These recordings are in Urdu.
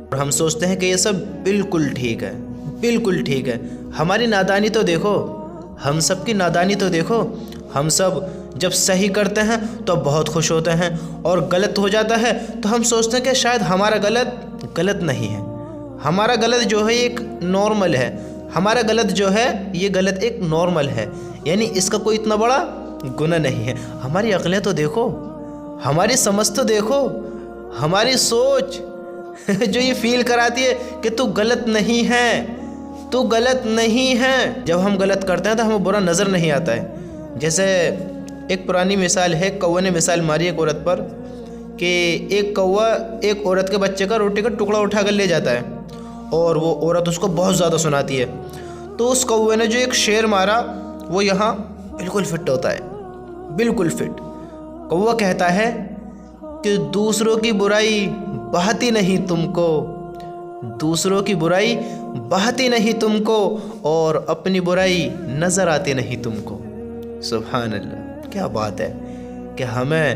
اور ہم سوچتے ہیں کہ یہ سب بالکل ٹھیک ہے، بالکل ٹھیک ہے۔ ہماری نادانی تو دیکھو، ہم سب کی نادانی تو دیکھو۔ ہم سب جب صحیح کرتے ہیں تو بہت خوش ہوتے ہیں، اور غلط ہو جاتا ہے تو ہم سوچتے ہیں کہ شاید ہمارا غلط نہیں ہے، ہمارا غلط جو ہے ایک نارمل ہے، ہمارا غلط جو ہے یہ غلط ایک نارمل ہے، یعنی اس کا کوئی اتنا بڑا گناہ نہیں ہے۔ ہماری عقلیں تو دیکھو، ہماری سمجھ تو دیکھو، ہماری سوچ جو یہ فیل کراتی ہے کہ تو غلط نہیں ہے، تو غلط نہیں ہے۔ جب ہم غلط کرتے ہیں تو ہمیں برا نظر نہیں آتا ہے۔ جیسے ایک پرانی مثال ہے، کوے نے مثال ماری ایک عورت پر کہ ایک کوا ایک عورت کے بچے کا روٹی کا ٹکڑا اٹھا کر لے جاتا ہے، اور وہ عورت اس کو بہت زیادہ سناتی ہے۔ تو اس کوے نے جو ایک شیر مارا وہ یہاں بالکل فٹ ہوتا ہے، بالکل فٹ۔ کوا کہتا ہے کہ دوسروں کی برائی بہتی نہیں تم کو، دوسروں کی برائی بہتی نہیں تم کو، اور اپنی برائی نظر آتی نہیں تم کو۔ سبحان اللہ، کیا بات ہے کہ ہمیں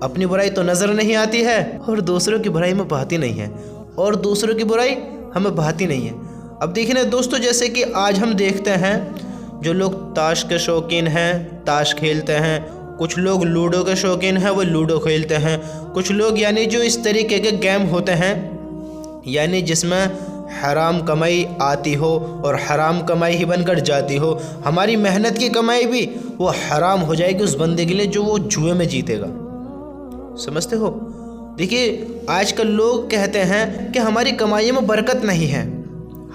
اپنی برائی تو نظر نہیں آتی ہے، اور دوسروں کی برائی میں بہتی نہیں ہے، اور دوسروں کی برائی ہمیں بہتی نہیں ہے۔ اب دیکھیں نا دوستو، جیسے کہ آج ہم دیکھتے ہیں جو لوگ تاش کے شوقین ہیں تاش کھیلتے ہیں، کچھ لوگ لوڈو کے شوقین ہیں وہ لوڈو کھیلتے ہیں، کچھ لوگ یعنی جو اس طریقے کے گیم ہوتے ہیں یعنی جس میں حرام کمائی آتی ہو اور حرام کمائی ہی بن کر جاتی ہو، ہماری محنت کی کمائی بھی وہ حرام ہو جائے گی اس بندے کے لیے جو وہ جوئے میں جیتے گا۔ سمجھتے ہو؟ دیکھیے آج کل لوگ کہتے ہیں کہ ہماری کمائیوں میں برکت نہیں ہے،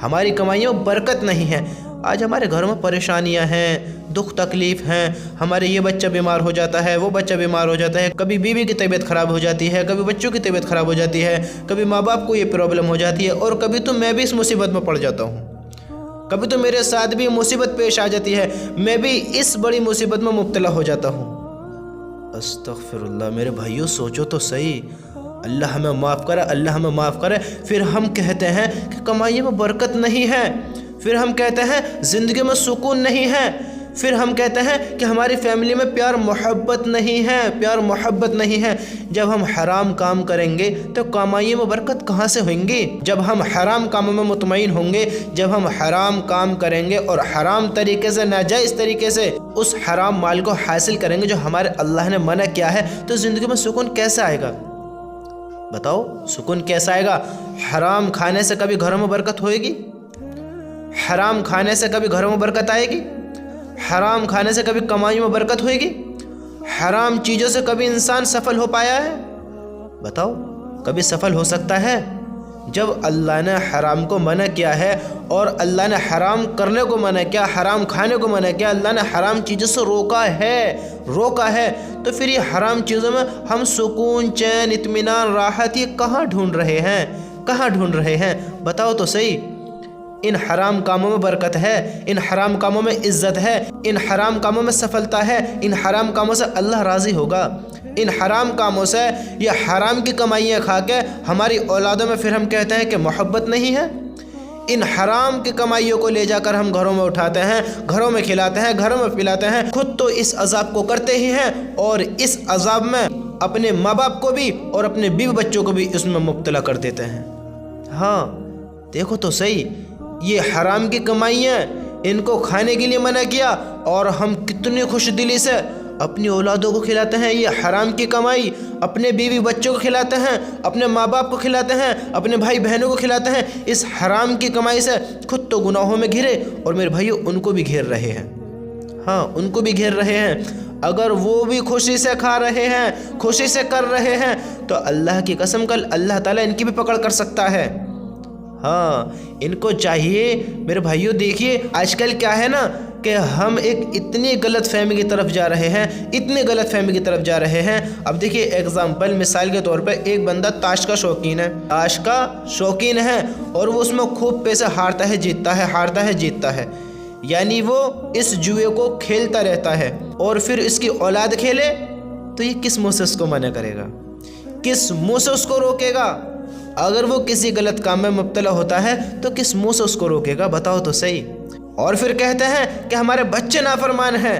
ہماری کمائیوں میں برکت نہیں ہے۔ آج ہمارے گھروں میں پریشانیاں ہیں، دکھ تکلیف ہیں، ہمارے یہ بچہ بیمار ہو جاتا ہے، وہ بچہ بیمار ہو جاتا ہے، کبھی بیوی کی طبیعت خراب ہو جاتی ہے، کبھی بچوں کی طبیعت خراب ہو جاتی ہے، کبھی ماں باپ کو یہ پرابلم ہو جاتی ہے، اور کبھی تو میں بھی اس مصیبت میں پڑ جاتا ہوں، کبھی تو میرے ساتھ بھی مصیبت پیش آ جاتی ہے، میں بھی اس بڑی مصیبت میں مبتلا ہو جاتا ہوں۔ استغفر اللہ، میرے بھائیوں سوچو تو صحیح، اللہ ہمیں معاف کرے، اللہ ہمیں معاف کرے۔ پھر ہم کہتے ہیں کہ کمائی میں برکت نہیں ہے، پھر ہم کہتے ہیں زندگی میں سکون نہیں ہے، پھر ہم کہتے ہیں کہ ہماری فیملی میں پیار محبت نہیں ہے، پیار محبت نہیں ہے۔ جب ہم حرام کام کریں گے تو کمائی میں برکت کہاں سے ہوئیں گی؟ جب ہم حرام کاموں میں مطمئن ہوں گے، جب ہم حرام کام کریں گے اور حرام طریقے سے ناجائز طریقے سے اس حرام مال کو حاصل کریں گے جو ہمارے اللہ نے منع کیا ہے، تو زندگی میں سکون کیسے آئے گا؟ بتاؤ سکون کیسا آئے گا؟ حرام کھانے سے کبھی گھروں میں برکت ہوئے گی؟ حرام کھانے سے کبھی گھروں میں برکت آئے گی؟ حرام کھانے سے کبھی کمائی میں برکت ہوئے گی؟ حرام چیزوں سے کبھی انسان سفل ہو پایا ہے؟ بتاؤ کبھی سفل ہو سکتا ہے؟ جب اللہ نے حرام کو منع کیا ہے اور اللہ نے حرام کرنے کو منع کیا، حرام کھانے کو منع کیا، اللہ نے حرام چیزوں سے روکا ہے، تو پھر یہ حرام چیزوں میں ہم سکون، چین، اطمینان، راحت یہ کہاں ڈھونڈ رہے ہیں؟ بتاؤ تو صحیح۔ ان حرام کاموں میں برکت ہے، ان حرام کاموں میں عزت ہے، ان حرام کاموں میں سفلتا ہے، ان حرام کاموں سے اللہ راضی ہوگا۔ ان حرام کاموں سے یا حرام کی کمائیاں کھا کے ہماری اولادوں میں پھر ہم کہتے ہیں کہ محبت نہیں ہے۔ ان حرام کی کمائیوں کو لے جا کر ہم گھروں میں اٹھاتے ہیں، گھروں میں کھلاتے ہیں، گھروں میں پلاتے ہیں، خود تو اس عذاب کو کرتے ہی ہیں، اور اس عذاب میں اپنے ماں باپ کو بھی اور اپنے بیوی بچوں کو بھی اس میں مبتلا کر دیتے ہیں۔ ہاں دیکھو تو صحیح، یہ حرام کی کمائیاں ان کو کھانے کے لیے منع کیا، اور ہم کتنی خوش دلی سے اپنی اولادوں کو کھلاتے ہیں یہ حرام کی کمائی، اپنے بیوی بچوں کو کھلاتے ہیں، اپنے ماں باپ کو کھلاتے ہیں، اپنے بھائی بہنوں کو کھلاتے ہیں۔ اس حرام کی کمائی سے خود تو گناہوں میں گھرے، اور میرے بھائیوں ان کو بھی گھیر رہے ہیں۔ ہاں ان کو بھی گھیر رہے ہیں۔ اگر وہ بھی خوشی سے کھا رہے ہیں، خوشی سے کر رہے ہیں، تو اللہ کی قسم کل اللہ تعالیٰ ان کی بھی پکڑ کر سکتا ہے۔ ہاں ان کو چاہیے میرے بھائیوں، دیکھیے آج کل کیا ہے نا کہ ہم ایک اتنی غلط فہمی کی طرف جا رہے ہیں، اب دیکھیے ایگزامپل، مثال کے طور پہ ایک بندہ تاش کا شوقین ہے، اور وہ اس میں خوب پیسے ہارتا ہے جیتتا ہے، یعنی وہ اس جوئے کو کھیلتا رہتا ہے، اور پھر اس کی اولاد کھیلے تو یہ کس منہ سے اس کو منع کرے گا؟ کس منہ سے اس کو روکے گا؟ اگر وہ کسی غلط کام میں مبتلا ہوتا ہے تو کس منہ سے اس کو روکے گا؟ بتاؤ تو صحیح۔ اور پھر کہتے ہیں کہ ہمارے بچے نافرمان ہیں،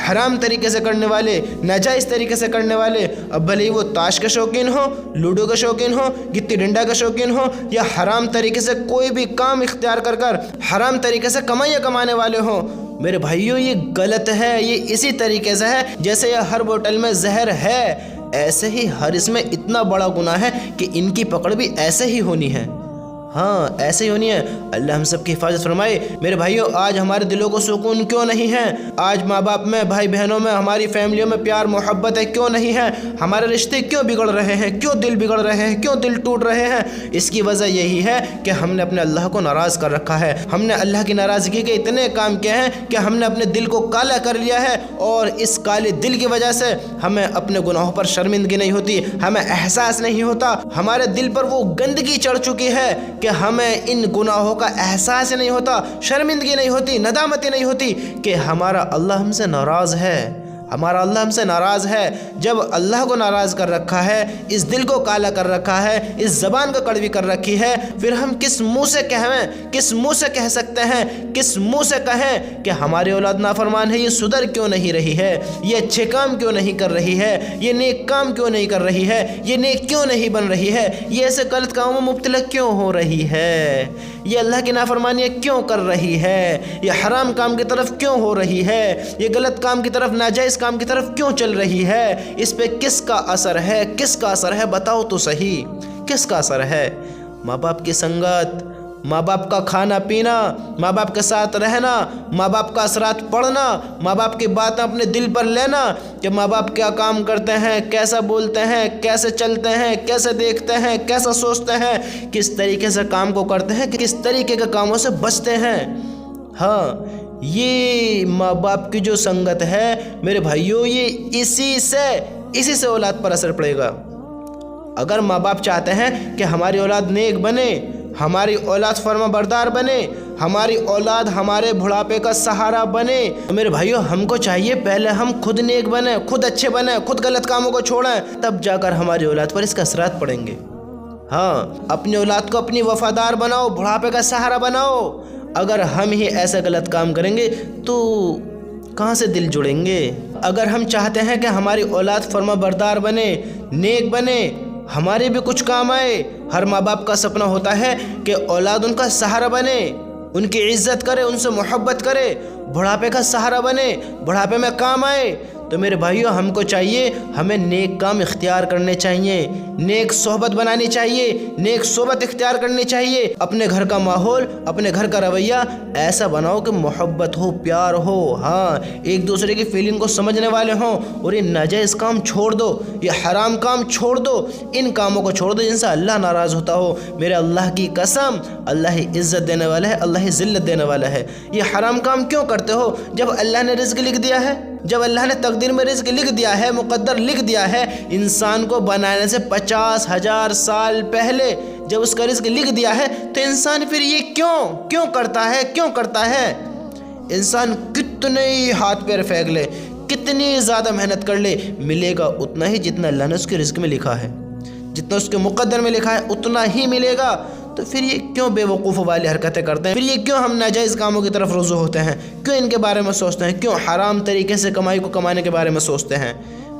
حرام طریقے سے کرنے والے، ناجائز طریقے سے کرنے والے، اب بھلے وہ تاش کے شوقین ہو، لوڈو کے شوقین ہو، گتی ڈنڈا کے شوقین ہو، یا حرام طریقے سے کوئی بھی کام اختیار کر کر حرام طریقے سے کمائیاں کمانے والے ہوں، میرے بھائیوں یہ غلط ہے۔ یہ اسی طریقے سے ہے جیسے یہ ہر بوتل میں زہر ہے، ایسے ہی ہر اس میں اتنا بڑا گناہ ہے کہ ان کی پکڑ بھی ایسے ہی ہونی ہے۔ ہاں ایسے ہی ہونی ہے۔ اللہ ہم سب کی حفاظت فرمائے۔ میرے بھائیوں آج ہمارے دلوں کو سکون کیوں نہیں ہے؟ آج ماں باپ میں، بھائی بہنوں میں، ہماری فیملیوں میں پیار محبت ہے کیوں نہیں ہے؟ ہمارے رشتے کیوں بگڑ رہے ہیں؟ کیوں دل بگڑ رہے ہیں؟ کیوں دل ٹوٹ رہے ہیں؟ اس کی وجہ یہی ہے کہ ہم نے اپنے اللہ کو ناراض کر رکھا ہے۔ ہم نے اللہ کی ناراضگی کے اتنے کام کیے ہیں کہ ہم نے اپنے دل کو کالا کر لیا ہے، اور اس کالے دل کی وجہ سے ہمیں اپنے گناہوں پر شرمندگی نہیں ہوتی، ہمیں احساس نہیں ہوتا، ہمارے دل پر وہ گندگی چڑھ چکی ہے کہ ہمیں ان گناہوں کا احساس نہیں ہوتا، شرمندگی نہیں ہوتی، ندامت نہیں ہوتی کہ ہمارا اللہ ہم سے ناراض ہے، ہمارا اللہ ہم سے ناراض ہے۔ جب اللہ کو ناراض کر رکھا ہے، اس دل کو کالا کر رکھا ہے، اس زبان کو کڑوی کر رکھی ہے، پھر ہم کس منہ سے کہیں، کس منہ سے کہہ سکتے ہیں، کس منہ سے کہیں کہ ہماری اولاد نافرمان ہے، یہ سدھر کیوں نہیں رہی ہے، یہ اچھے کام کیوں نہیں کر رہی ہے، یہ نیک کام کیوں نہیں کر رہی ہے، یہ نیک کیوں نہیں بن رہی ہے، یہ ایسے غلط کاموں میں مبتلا کیوں ہو رہی ہے، یہ اللہ کی نافرمانیاں کیوں کر رہی ہے، یہ حرام کام کی طرف کیوں ہو رہی ہے، یہ غلط کام کی طرف، ناجائز کام کی طرف کیوں چل رہی ہے، اس پہ کس کا اثر ہے، کس کا اثر ہے، بتاؤ تو صحیح، کس کا اثر ہے؟ ماں باپ کی سنگت، ماں باپ کا کھانا پینا، ماں باپ کے ساتھ رہنا، ماں باپ کا اثرات پڑھنا، ماں باپ کی باتیں اپنے دل پر لینا کہ ماں باپ کیا کام کرتے ہیں، کیسا بولتے ہیں، کیسے چلتے ہیں، کیسے دیکھتے ہیں، کیسا سوچتے ہیں، کس طریقے سے کام کو کرتے ہیں، کس طریقے کے کاموں سے بچتے ہیں۔ ہاں یہ ماں باپ کی جو سنگت ہے میرے بھائیوں، یہ اسی سے اولاد پر اثر پڑے گا۔ اگر ماں باپ چاہتے ہیں کہ ہماری اولاد نیک بنے، ہماری اولاد فرما بردار بنے، ہماری اولاد ہمارے بڑھاپے کا سہارا بنے، تو میرے بھائیوں ہم کو چاہیے پہلے ہم خود نیک بنیں، خود اچھے بنیں، خود غلط کاموں کو چھوڑیں، تب جا کر ہماری اولاد پر اس کا اثرات پڑیں گے۔ ہاں اپنی اولاد کو اپنی وفادار بناؤ، بڑھاپے کا سہارا بناؤ۔ اگر ہم ہی ایسا غلط کام کریں گے تو کہاں سے دل جڑیں گے؟ اگر ہم چاہتے ہیں کہ ہماری اولاد فرما بردار بنے، نیک بنے، ہمارے بھی کچھ کام آئے، ہر ماں باپ کا سپنا ہوتا ہے کہ اولاد ان کا سہارا بنے، ان کی عزت کرے، ان سے محبت کرے، بڑھاپے کا سہارا بنے، بڑھاپے میں کام آئے۔ تو میرے بھائیوں ہم کو چاہیے ہمیں نیک کام اختیار کرنے چاہیے، نیک صحبت بنانی چاہیے، نیک صحبت اختیار کرنی چاہیے، اپنے گھر کا ماحول، اپنے گھر کا رویہ ایسا بناؤ کہ محبت ہو، پیار ہو، ہاں ایک دوسرے کی فیلنگ کو سمجھنے والے ہوں، اور یہ ناجائز کام چھوڑ دو، یہ حرام کام چھوڑ دو، ان کاموں کو چھوڑ دو جن سے اللہ ناراض ہوتا ہو۔ میرے اللہ کی قسم، اللہ ہی عزت دینے والا ہے، اللہ ہی ذلت دینے والا ہے۔ یہ حرام کام کیوں کرتے ہو جب اللہ نے رزق لکھ دیا ہے، جب اللہ نے تقدیر میں رزق لکھ دیا ہے، مقدر لکھ دیا ہے، انسان کو بنانے سے 50,000 سال پہلے جب اس کا رزق لکھ دیا ہے، تو انسان پھر یہ کیوں کرتا ہے؟ انسان کتنے ہی ہاتھ پیر پھینک لے، کتنی زیادہ محنت کر لے، ملے گا اتنا ہی جتنا اللہ نے اس کے رزق میں لکھا ہے، جتنا اس کے مقدر میں لکھا ہے اتنا ہی ملے گا۔ تو پھر یہ کیوں بے وقوف والی حرکتیں کرتے ہیں؟ پھر یہ کیوں ہم ناجائز کاموں کی طرف رجوع ہوتے ہیں؟ کیوں ان کے بارے میں سوچتے ہیں؟ کیوں حرام طریقے سے کمائی کو کمانے کے بارے میں سوچتے ہیں؟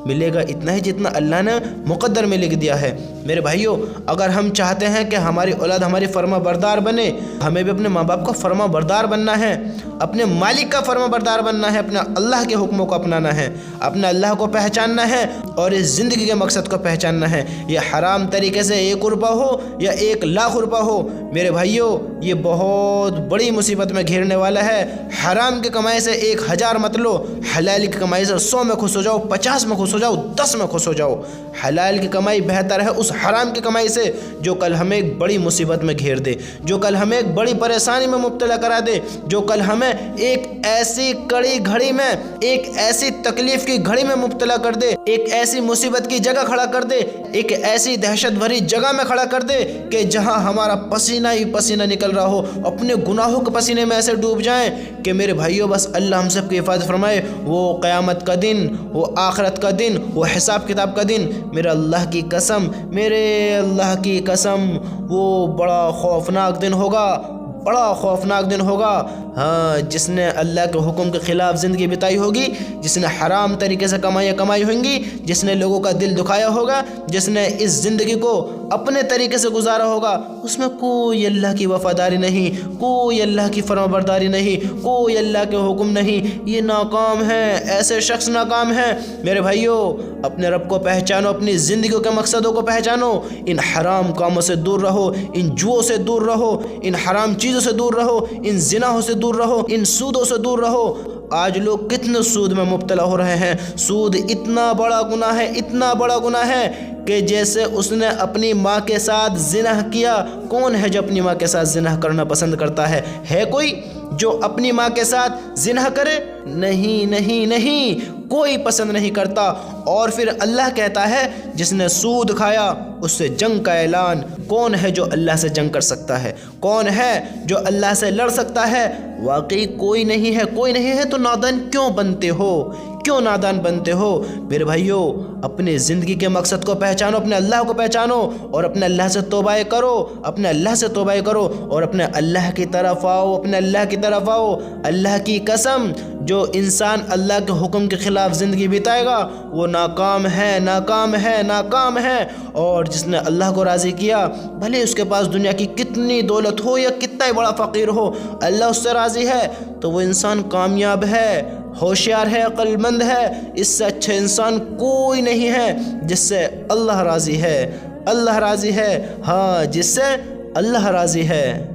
ملے گا اتنا ہی جتنا اللہ نے مقدر میں لکھ دیا ہے۔ میرے بھائیوں اگر ہم چاہتے ہیں کہ ہماری اولاد ہماری فرما بردار بنے، ہمیں بھی اپنے ماں باپ کا فرما بردار بننا ہے، اپنے مالک کا فرما بردار بننا ہے، اپنے اللہ کے حکموں کو اپنانا ہے، اپنے اللہ کو پہچاننا ہے، اور اس زندگی کے مقصد کو پہچاننا ہے۔ یہ حرام طریقے سے 1 روپیہ ہو یا 1,00,000 روپیہ ہو، میرے بھائیوں یہ بہت بڑی مصیبت میں گھیرنے والا ہے۔ حرام کی کمائی سے 1,000 مت لو، حلال کی کمائی سے 100 میں خوش ہو جاؤ، 50 میں خوش ہو جاؤ، 10 میں خوش ہو جاؤ۔ حلال کی کمائی بہتر ہے اس حرام کی کمائی سے جو کل ہمیں ایک بڑی مصیبت میں گھیر دے، جو کل ہمیں ایک بڑی پریشانی میں مبتلا کرا دے، جو کل ہمیں ایک ایسی کڑی گھڑی میں، ایک ایسی تکلیف کی گھڑی میں مبتلا کر دے، ایک ایسی مصیبت کی جگہ کھڑا کر دے، ایک ایسی دہشت بھری جگہ میں کھڑا کر دے کہ جہاں ہمارا پسینہ ہی پسینہ نکل رہا ہو، اپنے گناہوں کے پسینے میں ایسے ڈوب جائیں کہ میرے بھائیوں بس اللہ ہم سب کی حفاظت فرمائے۔ وہ قیامت کا دن، وہ آخرت کا دن، وہ حساب کتاب کا دن، میرے اللہ کی قسم، میرے اللہ کی قسم، وہ بڑا خوفناک دن ہوگا، بڑا خوفناک دن ہوگا۔ ہاں، جس نے اللہ کے حکم کے خلاف زندگی بتائی ہوگی، جس نے حرام طریقے سے کمائی ہوں گی، جس نے لوگوں کا دل دکھایا ہوگا، جس نے اس زندگی کو اپنے طریقے سے گزارا ہوگا، اس میں کوئی اللہ کی وفاداری نہیں، کوئی اللہ کی فرمانبرداری نہیں، کوئی اللہ کے حکم نہیں، یہ ناکام ہے، ایسے شخص ناکام ہیں۔ میرے بھائیوں، اپنے رب کو پہچانو، اپنی زندگیوں کے مقصدوں کو پہچانو، ان حرام کاموں سے دور رہو، ان جوؤں سے دور رہو، ان حرام چیزوں سے دور رہو، ان زناوں سے دور رہو، ان سودوں سے دور رہو۔ آج لوگ کتنے سود میں مبتلا ہو رہے ہیں۔ سود اتنا بڑا گناہ ہے، اتنا بڑا گناہ ہے کہ جیسے اس نے اپنی ماں کے ساتھ زنا کیا۔ کون ہے جو اپنی ماں کے ساتھ زنا کرنا پسند کرتا ہے؟ ہے کوئی جو اپنی ماں کے ساتھ زنا کرے؟ نہیں نہیں نہیں، کوئی پسند نہیں کرتا۔ اور پھر اللہ کہتا ہے جس نے سود کھایا اس سے جنگ کا اعلان۔ کون ہے جو اللہ سے جنگ کر سکتا ہے؟ کون ہے جو اللہ سے لڑ سکتا ہے؟ واقعی کوئی نہیں ہے، کوئی نہیں ہے۔ تو نادان کیوں بنتے ہو؟ کیوں نادان بنتے ہو؟ میرے بھائیوں، اپنی زندگی کے مقصد کو پہچانو، اپنے اللہ کو پہچانو اور اپنے اللہ سے توبہ کرو، اپنے اللہ سے توبہ کرو اور اپنے اللہ کی طرف آؤ، اپنے اللہ کی طرف آؤ۔ اللہ کی قسم، جو انسان اللہ کے حکم کے خلاف زندگی بتائے گا وہ ناکام ہے، ناکام ہے، ناکام ہے۔ اور جس نے اللہ کو راضی کیا، بھلے اس کے پاس دنیا کی کتنی دولت ہو یا کتنا ہی بڑا فقیر ہو، اللہ اس سے راضی ہے تو وہ انسان کامیاب ہے، ہوشیار ہے، عقل مند ہے۔ اس سے اچھے انسان کوئی نہیں ہے جس سے اللہ راضی ہے۔ اللہ راضی ہے، ہاں، جس سے اللہ راضی ہے۔